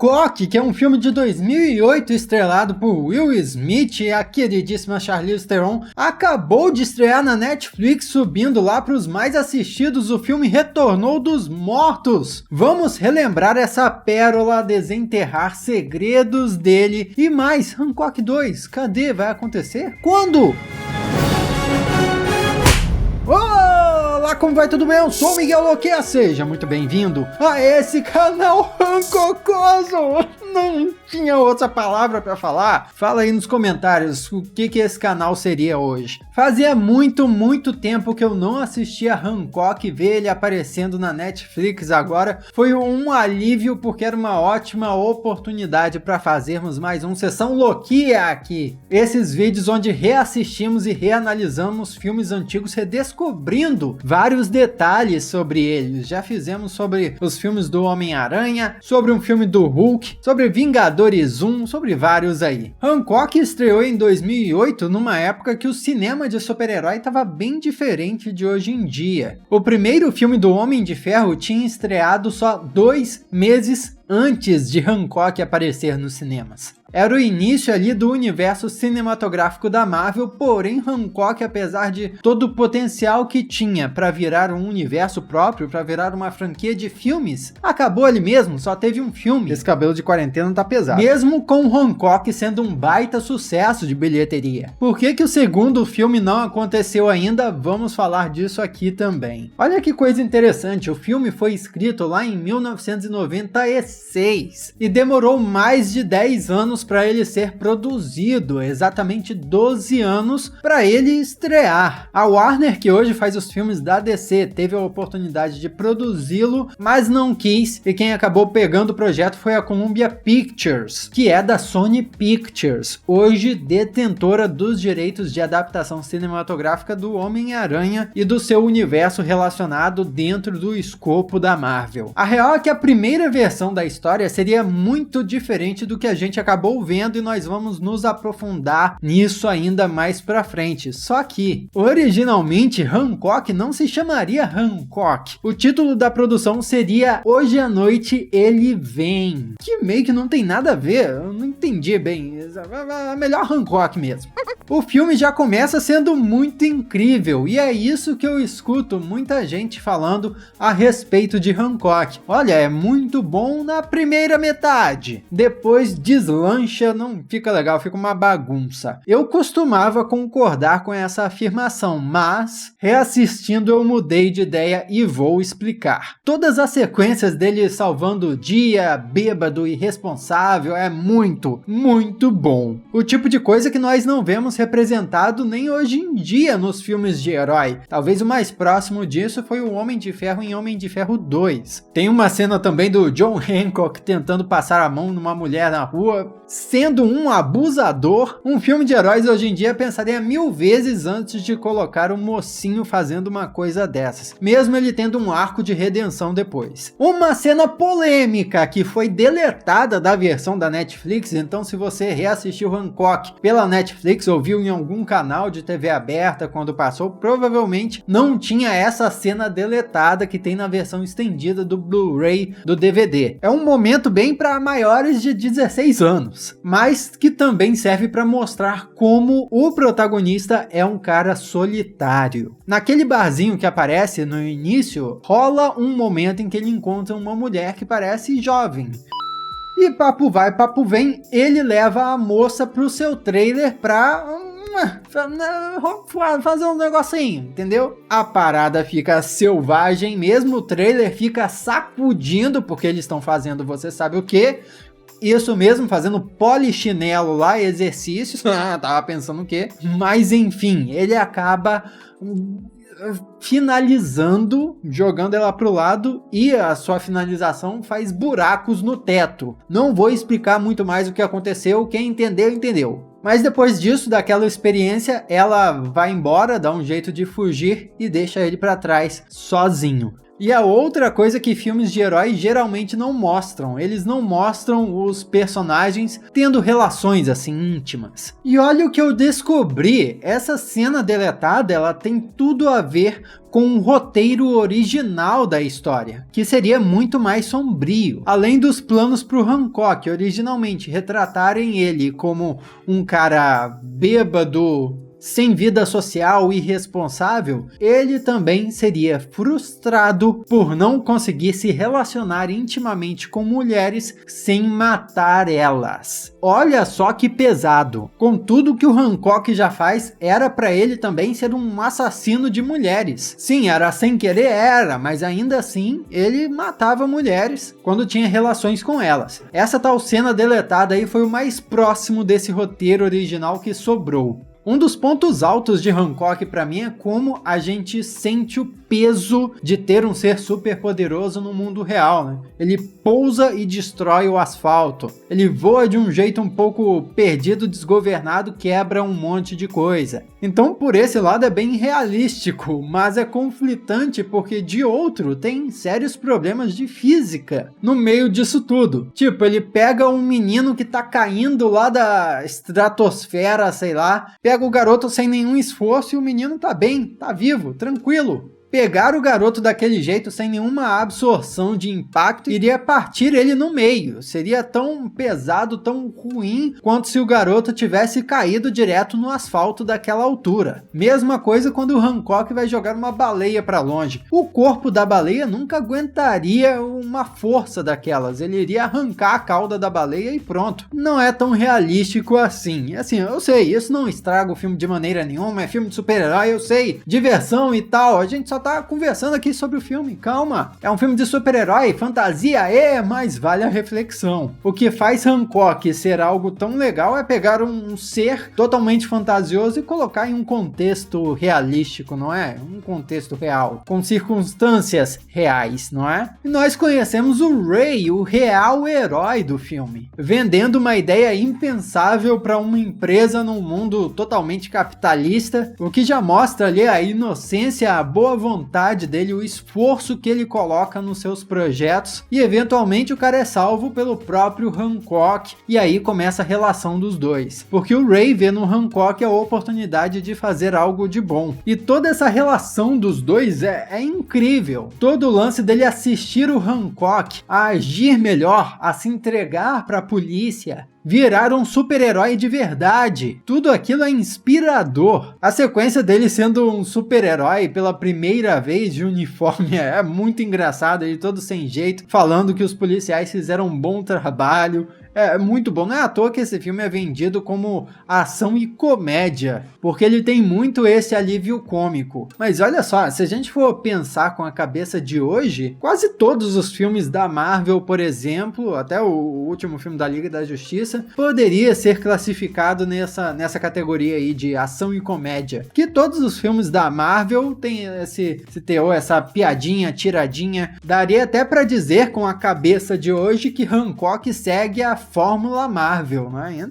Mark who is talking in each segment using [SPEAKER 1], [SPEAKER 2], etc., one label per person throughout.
[SPEAKER 1] Hancock, que é um filme de 2008 estrelado por Will Smith e a queridíssima Charlize Theron, acabou de estrear na Netflix, subindo lá para os mais assistidos. O filme retornou dos mortos. Vamos relembrar essa pérola, desenterrar segredos dele e mais. Hancock 2, cadê? Vai acontecer? Quando? Olá, como vai? Tudo bem? Eu sou o Miguel Loquia, seja muito bem-vindo a esse canal Hancocoso. Não tinha outra palavra para falar? Fala aí nos comentários o que esse canal seria hoje. Fazia muito tempo que eu não assistia Hancock, ver ele aparecendo na Netflix agora foi um alívio, porque era uma ótima oportunidade para fazermos mais um Sessão Loquia aqui. Esses vídeos onde reassistimos e reanalisamos filmes antigos, redescobrindo vários detalhes sobre eles. Já fizemos sobre os filmes do Homem-Aranha, sobre um filme do Hulk, sobre Vingadores 1, sobre vários aí. Hancock estreou em 2008, numa época que o cinema de super-herói estava bem diferente de hoje em dia. O primeiro filme do Homem de Ferro tinha estreado só 2 meses antes de Hancock aparecer nos cinemas. Era o início ali do universo cinematográfico da Marvel, porém Hancock, apesar de todo o potencial que tinha para virar um universo próprio, para virar uma franquia de filmes, acabou ali mesmo, só teve um filme. Esse cabelo de quarentena tá pesado. Mesmo com Hancock sendo um baita sucesso de bilheteria. Por que o segundo filme não aconteceu ainda? Vamos falar disso aqui também. Olha que coisa interessante, o filme foi escrito lá em 1996 e demorou mais de 10 anos para ele ser produzido, exatamente 12 anos para ele estrear. A Warner, que hoje faz os filmes da DC, teve a oportunidade de produzi-lo, mas não quis, e quem acabou pegando o projeto foi a Columbia Pictures, que é da Sony Pictures, hoje detentora dos direitos de adaptação cinematográfica do Homem-Aranha e do seu universo relacionado dentro do escopo da Marvel. A real é que a primeira versão da história seria muito diferente do que a gente acabou vendo, e nós vamos nos aprofundar nisso ainda mais pra frente. Só que, originalmente, Hancock não se chamaria Hancock. O título da produção seria Hoje à Noite Ele Vem, que meio que não tem nada a ver, eu não entendi bem, é melhor Hancock mesmo. O filme já começa sendo muito incrível, e é isso que eu escuto muita gente falando a respeito de Hancock. Olha, é muito bom na primeira metade, depois deslancha, não fica legal, fica uma bagunça. Eu costumava concordar com essa afirmação, mas reassistindo eu mudei de ideia e vou explicar. Todas as sequências dele salvando o dia, bêbado, irresponsável, é muito bom. O tipo de coisa que nós não vemos representado nem hoje em dia nos filmes de herói. Talvez o mais próximo disso foi o Homem de Ferro em Homem de Ferro 2. Tem uma cena também do John Hancock tentando passar a mão numa mulher na rua, sendo um abusador. Um filme de heróis hoje em dia pensaria 1000 vezes antes de colocar um mocinho fazendo uma coisa dessas, mesmo ele tendo um arco de redenção depois. Uma cena polêmica que foi deletada da versão da Netflix, então se você reassistiu Hancock pela Netflix ou viu em algum canal de TV aberta quando passou, provavelmente não tinha essa cena deletada que tem na versão estendida do Blu-ray do DVD. É um momento bem para maiores de 16 anos, mas que também serve para mostrar como o protagonista é um cara solitário. Naquele barzinho que aparece no início, rola um momento em que ele encontra uma mulher que parece jovem. E papo vai, papo vem, ele leva a moça pro seu trailer pra fazer um negocinho, entendeu? A parada fica selvagem mesmo, o trailer fica sacudindo, porque eles estão fazendo você sabe o que. Isso mesmo, fazendo polichinelo lá, exercícios, tava pensando o quê? Mas enfim, ele acaba finalizando, jogando ela pro lado, e a sua finalização faz buracos no teto. Não vou explicar muito mais o que aconteceu, quem entendeu, entendeu. Mas depois disso, daquela experiência, ela vai embora, dá um jeito de fugir e deixa ele pra trás sozinho. E a outra coisa que filmes de herói geralmente não mostram, eles não mostram os personagens tendo relações assim íntimas. E olha o que eu descobri, essa cena deletada, ela tem tudo a ver com o roteiro original da história, que seria muito mais sombrio. Além dos planos para o Hancock originalmente retratarem ele como um cara bêbado, sem vida social e irresponsável, ele também seria frustrado por não conseguir se relacionar intimamente com mulheres sem matar elas. Olha só que pesado. Com tudo que o Hancock já faz, era para ele também ser um assassino de mulheres. Sim, era sem querer, mas ainda assim ele matava mulheres quando tinha relações com elas. Essa tal cena deletada aí foi o mais próximo desse roteiro original que sobrou. Um dos pontos altos de Hancock para mim é como a gente sente o peso de ter um ser super poderoso no mundo real, né? Ele pousa e destrói o asfalto. Ele voa de um jeito um pouco perdido, desgovernado, quebra um monte de coisa. Então, por esse lado é bem realístico, mas é conflitante porque de outro tem sérios problemas de física no meio disso tudo. Tipo, ele pega um menino que tá caindo lá da estratosfera, sei lá, pega o garoto sem nenhum esforço e o menino tá bem, tá vivo, tranquilo. Pegar o garoto daquele jeito, sem nenhuma absorção de impacto, iria partir ele no meio. Seria tão pesado, tão ruim, quanto se o garoto tivesse caído direto no asfalto daquela altura. Mesma coisa quando o Hancock vai jogar uma baleia para longe. O corpo da baleia nunca aguentaria uma força daquelas. Ele iria arrancar a cauda da baleia e pronto. Não é tão realístico assim. Assim, eu sei, isso não estraga o filme de maneira nenhuma, é filme de super-herói, eu sei, diversão e tal, a gente só tá conversando aqui sobre o filme, calma. É um filme de super-herói, fantasia, mas vale a reflexão. O que faz Hancock ser algo tão legal é pegar um ser totalmente fantasioso e colocar em um contexto realístico, não é? Um contexto real, com circunstâncias reais, não é? E nós conhecemos o Ray, o real herói do filme, vendendo uma ideia impensável para uma empresa num mundo totalmente capitalista, o que já mostra ali a inocência, a boa vontade dele, o esforço que ele coloca nos seus projetos, e eventualmente o cara é salvo pelo próprio Hancock, e aí começa a relação dos dois, porque o Ray vê no Hancock a oportunidade de fazer algo de bom, e toda essa relação dos dois é incrível. Todo o lance dele assistir o Hancock a agir melhor, a se entregar para a polícia, virar um super-herói de verdade. Tudo aquilo é inspirador. A sequência dele sendo um super-herói pela primeira vez de uniforme é muito engraçada, ele todo sem jeito, falando que os policiais fizeram um bom trabalho. É muito bom, não é à toa que esse filme é vendido como ação e comédia, porque ele tem muito esse alívio cômico. Mas olha só, se a gente for pensar com a cabeça de hoje, quase todos os filmes da Marvel, por exemplo, até o último filme da Liga da Justiça, poderia ser classificado nessa categoria aí de ação e comédia. Que todos os filmes da Marvel têm esse teor, essa piadinha, tiradinha. Daria até pra dizer com a cabeça de hoje que Hancock segue a fórmula Marvel, né?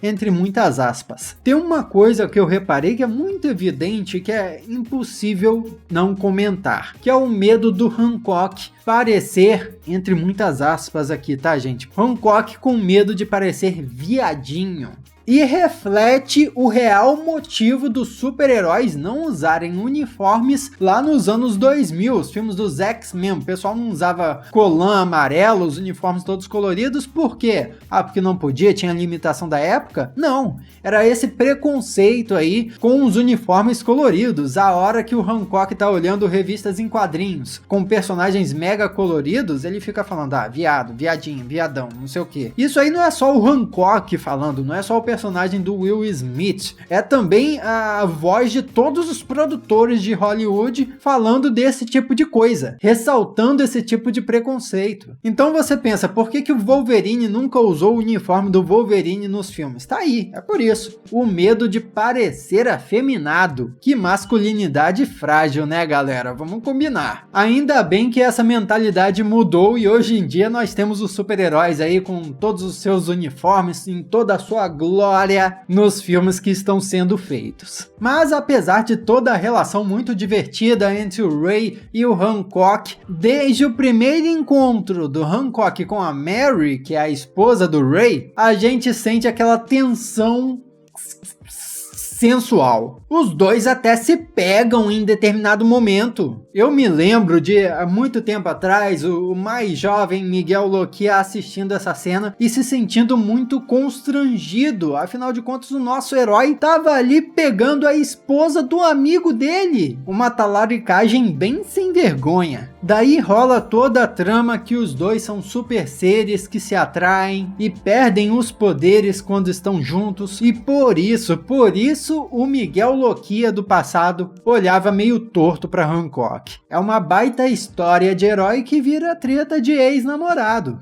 [SPEAKER 1] Entre muitas aspas. Tem uma coisa que eu reparei que é muito evidente, que é impossível não comentar, que é o medo do Hancock parecer, entre muitas aspas aqui, tá, gente? Hancock com medo de parecer viadinho. E reflete o real motivo dos super-heróis não usarem uniformes lá nos anos 2000, os filmes dos X-Men. O pessoal não usava colã amarelo, os uniformes todos coloridos, por quê? Porque não podia, tinha limitação da época? Não, era esse preconceito aí com os uniformes coloridos. A hora que o Hancock tá olhando revistas em quadrinhos com personagens mega coloridos, ele fica falando, viado, viadinho, viadão, não sei o quê. Isso aí não é só o Hancock falando, não é só o personagem do Will Smith, é também a voz de todos os produtores de Hollywood falando desse tipo de coisa, ressaltando esse tipo de preconceito. Então você pensa, por que o Wolverine nunca usou o uniforme do Wolverine nos filmes? Tá aí, é por isso. O medo de parecer afeminado. Que masculinidade frágil, né, galera? Vamos combinar. Ainda bem que essa mentalidade mudou e hoje em dia nós temos os super-heróis aí com todos os seus uniformes, em toda a sua glória glória nos filmes que estão sendo feitos. Mas apesar de toda a relação muito divertida entre o Ray e o Hancock, desde o primeiro encontro do Hancock com a Mary, que é a esposa do Ray, a gente sente aquela tensão sensual. Os dois até se pegam em determinado momento. Eu me lembro de, há muito tempo atrás, o mais jovem Miguel Loquia assistindo essa cena e se sentindo muito constrangido. Afinal de contas, o nosso herói estava ali pegando a esposa do amigo dele. Uma talaricagem bem sem vergonha. Daí rola toda a trama que os dois são super seres que se atraem e perdem os poderes quando estão juntos. E por isso, o Miguel Loquia do passado olhava meio torto para Hancock. É uma baita história de herói que vira treta de ex-namorado.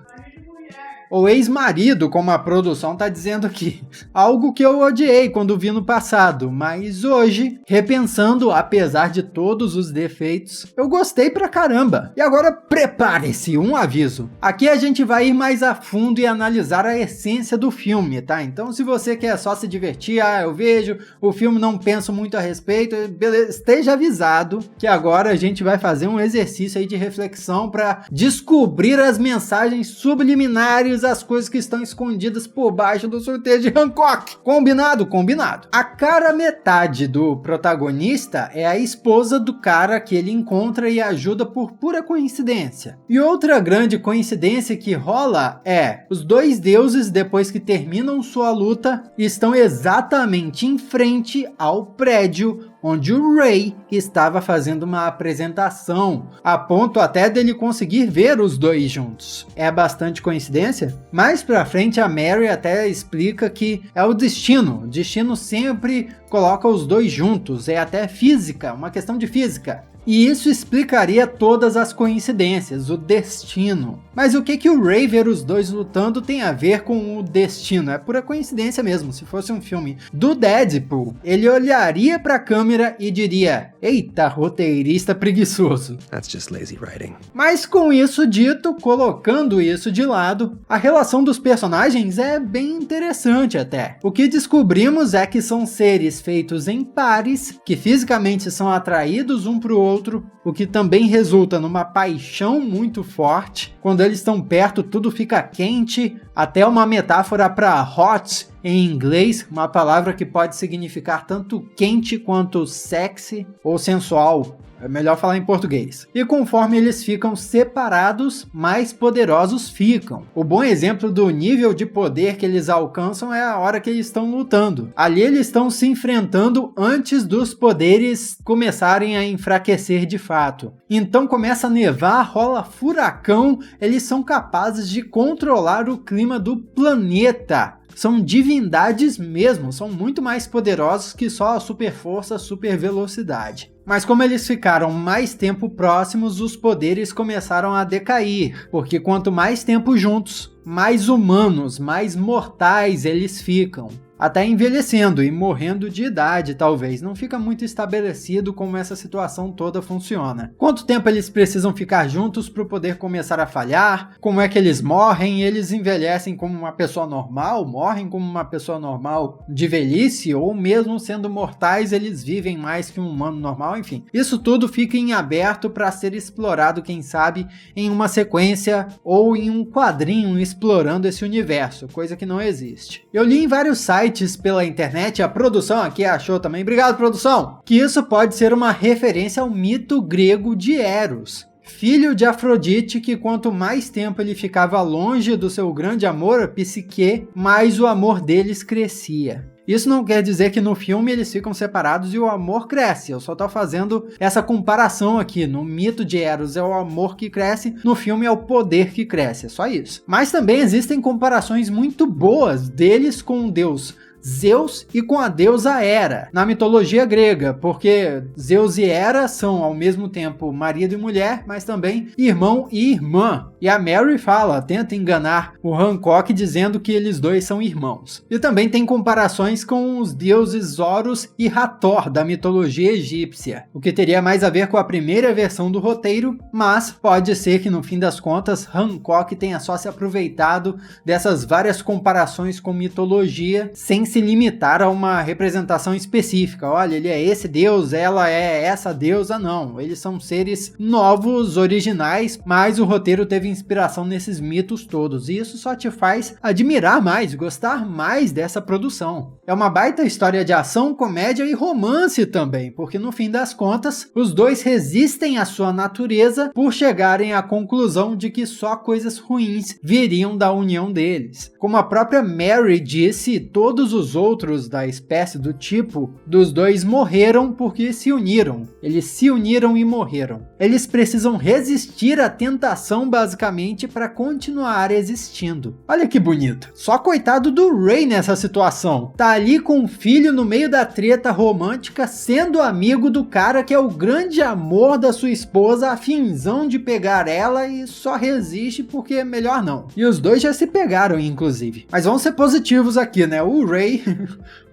[SPEAKER 1] Ou ex-marido, como a produção tá dizendo aqui. Algo que eu odiei quando vi no passado, mas hoje, repensando, apesar de todos os defeitos, eu gostei pra caramba. E agora prepare-se, um aviso. Aqui a gente vai ir mais a fundo e analisar a essência do filme, tá? Então se você quer só se divertir, eu vejo, o filme não penso muito a respeito, beleza, esteja avisado que agora a gente vai fazer um exercício aí de reflexão pra descobrir as mensagens subliminares, as coisas que estão escondidas por baixo do sorteio de Hancock. Combinado? Combinado. A cara metade do protagonista é a esposa do cara que ele encontra e ajuda por pura coincidência. E outra grande coincidência que rola é os dois deuses, depois que terminam sua luta, estão exatamente em frente ao prédio onde o Ray estava fazendo uma apresentação, a ponto até dele conseguir ver os dois juntos. É bastante coincidência? Mais pra frente a Mary até explica que é o destino. O destino sempre coloca os dois juntos, é até física, uma questão de física. E isso explicaria todas as coincidências, o destino. Mas o que o Ray ver os dois lutando tem a ver com o destino? É pura coincidência mesmo. Se fosse um filme do Deadpool, ele olharia para a câmera e diria: eita, roteirista preguiçoso.
[SPEAKER 2] That's just lazy writing.
[SPEAKER 1] Mas com isso dito, colocando isso de lado, a relação dos personagens é bem interessante até. O que descobrimos é que são seres feitos em pares, que fisicamente são atraídos um para o outro, o que também resulta numa paixão muito forte. Quando eles estão perto, tudo fica quente, até uma metáfora para hot em inglês, uma palavra que pode significar tanto quente quanto sexy ou sensual. É melhor falar em português. E conforme eles ficam separados, mais poderosos ficam. O bom exemplo do nível de poder que eles alcançam é a hora que eles estão lutando. Ali eles estão se enfrentando antes dos poderes começarem a enfraquecer de fato. Então começa a nevar, rola furacão, eles são capazes de controlar o clima do planeta. São divindades mesmo, são muito mais poderosos que só a super força, super velocidade. Mas como eles ficaram mais tempo próximos, os poderes começaram a decair, porque quanto mais tempo juntos, mais humanos, mais mortais eles ficam. Até envelhecendo e morrendo de idade, talvez. Não fica muito estabelecido como essa situação toda funciona. Quanto tempo eles precisam ficar juntos para o poder começar a falhar? Como é que eles morrem? Eles envelhecem como uma pessoa normal? Morrem como uma pessoa normal de velhice? Ou mesmo sendo mortais, eles vivem mais que um humano normal? Enfim, isso tudo fica em aberto para ser explorado, quem sabe, em uma sequência ou em um quadrinho explorando esse universo, coisa que não existe. Eu li em vários sites pela internet, a produção aqui achou também, obrigado produção, que isso pode ser uma referência ao mito grego de Eros, filho de Afrodite, que quanto mais tempo ele ficava longe do seu grande amor, a Psique, mais o amor deles crescia. Isso não quer dizer que no filme eles ficam separados e o amor cresce, eu só tô fazendo essa comparação aqui. No mito de Eros é o amor que cresce, no filme é o poder que cresce, é só isso. Mas também existem comparações muito boas deles com o deus Zeus e com a deusa Hera, na mitologia grega, porque Zeus e Hera são ao mesmo tempo marido e mulher, mas também irmão e irmã. E a Mary tenta enganar o Hancock dizendo que eles dois são irmãos. E também tem comparações com os deuses Horus e Hathor da mitologia egípcia, o que teria mais a ver com a primeira versão do roteiro, mas pode ser que no fim das contas Hancock tenha só se aproveitado dessas várias comparações com mitologia sem se limitar a uma representação específica. Olha, ele é esse deus, ela é essa deusa, não. Eles são seres novos, originais, mas o roteiro teve inspiração nesses mitos todos. E isso só te faz admirar mais, gostar mais dessa produção. É uma baita história de ação, comédia e romance também, porque no fim das contas, os dois resistem à sua natureza por chegarem à conclusão de que só coisas ruins viriam da união deles. Como a própria Mary disse, todos os outros da espécie do tipo dos dois morreram porque se uniram. Eles se uniram e morreram. Eles precisam resistir à tentação basicamente para continuar existindo. Olha que bonito. Só coitado do Ray nessa situação. Tá ali com o filho no meio da treta romântica, sendo amigo do cara que é o grande amor da sua esposa, afinzão de pegar ela e só resiste porque é melhor não. E os dois já se pegaram, inclusive. Mas vamos ser positivos aqui, né? O Ray,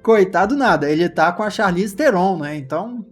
[SPEAKER 1] coitado nada, ele tá com a Charlize Theron, né? Então...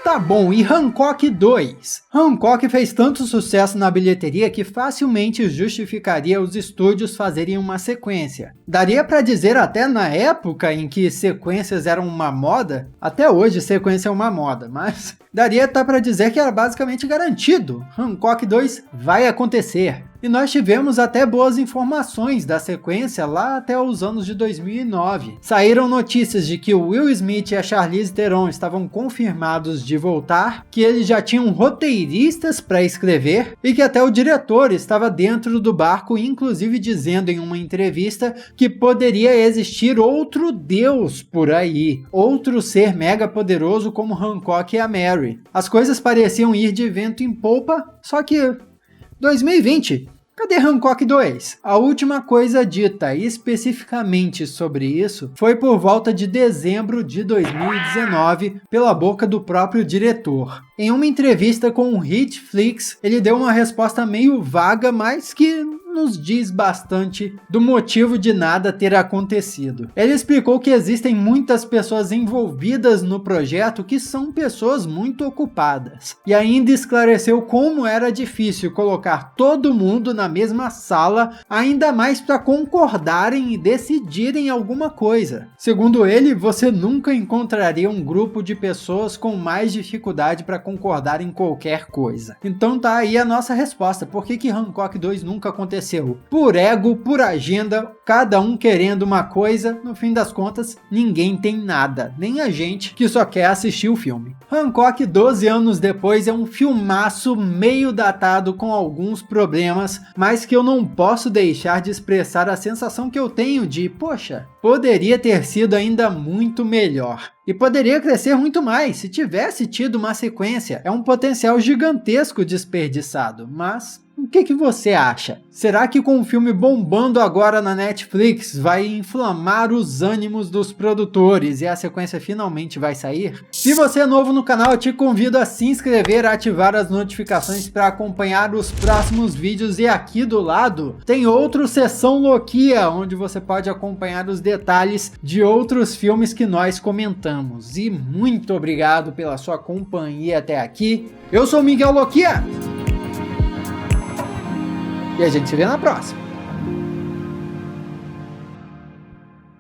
[SPEAKER 1] Tá bom, e Hancock 2? Hancock fez tanto sucesso na bilheteria que facilmente justificaria os estúdios fazerem uma sequência. Daria pra dizer até na época em que sequências eram uma moda, até hoje sequência é uma moda, mas daria até pra dizer que era basicamente garantido. Hancock 2 vai acontecer. E nós tivemos até boas informações da sequência lá até os anos de 2009. Saíram notícias de que o Will Smith e a Charlize Theron estavam confirmados de voltar, que eles já tinham roteiristas para escrever e que até o diretor estava dentro do barco, inclusive dizendo em uma entrevista que poderia existir outro deus por aí, outro ser mega poderoso como Hancock e a Mary. As coisas pareciam ir de vento em popa, só que 2020, cadê Hancock 2? A última coisa dita especificamente sobre isso foi por volta de dezembro de 2019 pela boca do próprio diretor. Em uma entrevista com o Hitflix, ele deu uma resposta meio vaga, mas que nos diz bastante do motivo de nada ter acontecido. Ele explicou que existem muitas pessoas envolvidas no projeto que são pessoas muito ocupadas. E ainda esclareceu como era difícil colocar todo mundo na mesma sala, ainda mais para concordarem e decidirem alguma coisa. Segundo ele, você nunca encontraria um grupo de pessoas com mais dificuldade para concordar em qualquer coisa. Então tá aí a nossa resposta. Por que Hancock 2 nunca aconteceu? Por ego, por agenda, cada um querendo uma coisa, no fim das contas, ninguém tem nada, nem a gente que só quer assistir o filme. Hancock, 12 anos depois, é um filmaço meio datado com alguns problemas, mas que eu não posso deixar de expressar a sensação que eu tenho de, poxa, poderia ter sido ainda muito melhor. E poderia crescer muito mais se tivesse tido uma sequência. É um potencial gigantesco desperdiçado, mas... o que você acha? Será que com o filme bombando agora na Netflix vai inflamar os ânimos dos produtores e a sequência finalmente vai sair? Se você é novo no canal, eu te convido a se inscrever e ativar as notificações para acompanhar os próximos vídeos. E aqui do lado tem outro Sessão Loquia, onde você pode acompanhar os detalhes de outros filmes que nós comentamos. E muito obrigado pela sua companhia até aqui. Eu sou Miguel Loquia. E a gente se vê na próxima.